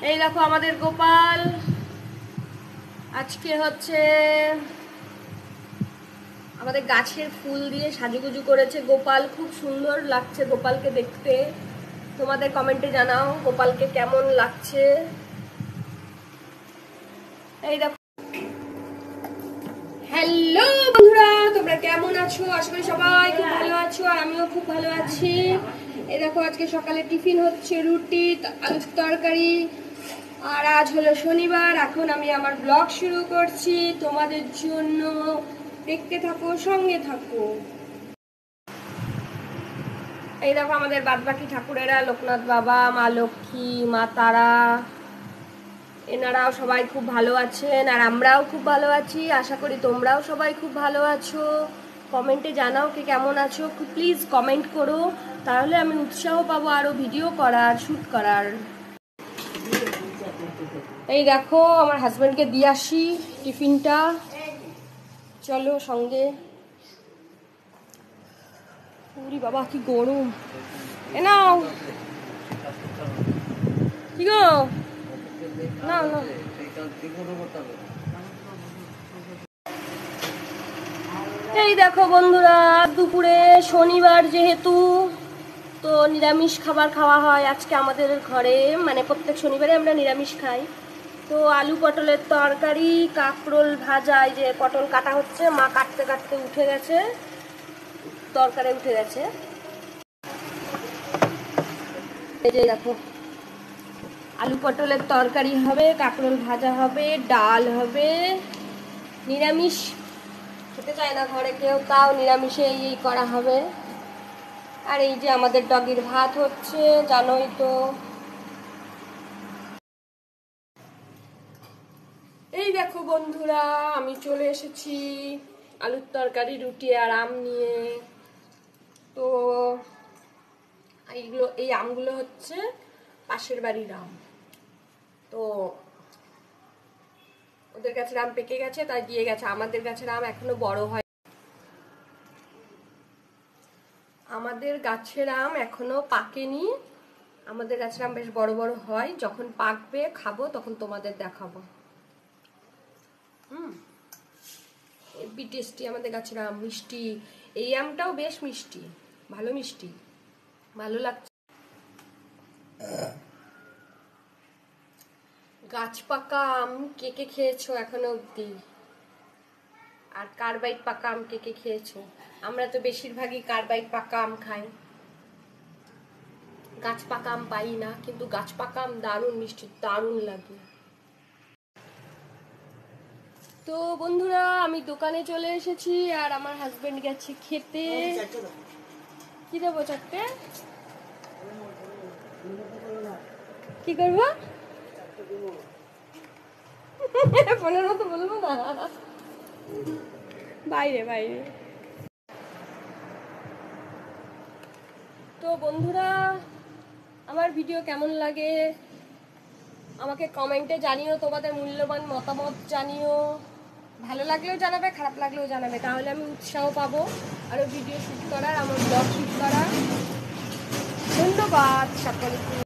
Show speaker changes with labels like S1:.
S1: এই দেখো আমাদের গোপাল আজকে হচ্ছে আমাদের গাছের ফুল দিয়ে সাজুগুজু করেছে। গোপাল খুব সুন্দর লাগছে গোপালকে দেখতে। তোমাদের কমেন্টে জানাও গোপালকে কেমন লাগছে। এই দেখো, হ্যালো বন্ধুরা, তোমরা কেমন আছো? আশা করি সবাই খুব ভালো আছো, আর আমিও খুব ভালো আছি। এই দেখো আজকে সকালে টিফিন হচ্ছে রুটি আলুর তরকারি, আর আজ হলো শনিবার। এখন আমি আমার ব্লগ শুরু করছি তোমাদের জন্য, দেখতে থাকো, সঙ্গে থাকো। এই দেখো আমাদের বাদবাকি ঠাকুরেরা, লোকনাথ বাবা, মা লক্ষ্মী, মা তারা, এনারাও সবাই খুব ভালো আছেন, আর আমরাও খুব ভালো আছি। আশা করি তোমরাও সবাই খুব ভালো আছো। কমেন্টে জানাও কে কেমন আছো, প্লিজ কমেন্ট করো, তাহলে আমি উৎসাহ পাবো আরো ভিডিও করার, শুট করার। এই দেখো আমার হাজবেন্ডকে দিয়ে আসি টিফিনটা, চলো সঙ্গে। ওরে বাবা কি গরম, এ নাও। কি গো, না না, এই দেখো বন্ধুরা দুপুরে শনিবার যেহেতু, তো নিরামিষ খাবার খাওয়া হয় আজকে আমাদের ঘরে, মানে প্রত্যেক শনিবারে আমরা নিরামিষ খাই। তো আলু পটলের তরকারি, কাঁকরোল ভাজা, এই যে পটল কাটা হচ্ছে, মা কাটতে কাটতে উঠে গেছে, তরকারি উঠে গেছে। এই যে দেখো আলু পটলের তরকারি হবে, কাঁকরোল ভাজা হবে, ডাল হবে। নিরামিষ খেতে চায় না ঘরে কেউ, তাও নিরামিষে এই করা হবে। আর এই যে আমাদের ডগির ভাত হচ্ছে, জানোই তো। এই দেখো বন্ধুরা আমি চলে এসেছি আলুর তরকারি, রুটি আর আম নিয়ে। তো এইগুলো, এই আমগুলো হচ্ছে পাশের বাড়ির আম, তো ওদের গাছের আম পেকে গেছে তাই দিয়ে গেছে। আমাদের গাছের আম এখনো বড় হয়, আমাদের গাছের আম এখনো পাকেনি। আমাদের গাছের আম বেশ বড় বড় হয়, যখন পাকবে খাবো তখন তোমাদের দেখাবো। হেভি টেস্টি আমাদের গাছের আম, মিষ্টি। এই আমটাও বেশ মিষ্টি, ভালো মিষ্টি, ভালো লাগছে। গাছ পাকা আম কে কে খেয়েছো এখনো অব্দি? আর কার্বাইড পাকা আম কে কে খেয়েছো? আমরা তো বেশিরভাগই কার্বাইড পাকা আম খাই, গাছ পাকা আম পাই না, কিন্তু গাছ পাকা আম দারুণ মিষ্টি, দারুণ লাগে। তো বন্ধুরা আমি দোকানে চলে এসেছি, আর আমার হাজবেন্ড গেছে খেতে। কি দেবো চারটে? কি করবো? ফোনের মতো বলবো না, বাইরে বাইরে। তো বন্ধুরা আমার ভিডিও কেমন লাগে আমাকে কমেন্টে জানিও, তোমাদের মূল্যবান মতামত জানিও। ভালো লাগলেও জানাবে, খারাপ লাগলেও জানাবে, তাহলে আমি উৎসাহ পাবো আরো ভিডিও শুট করার, আমার ব্লগ শুট করার। ধন্যবাদ সকলকে।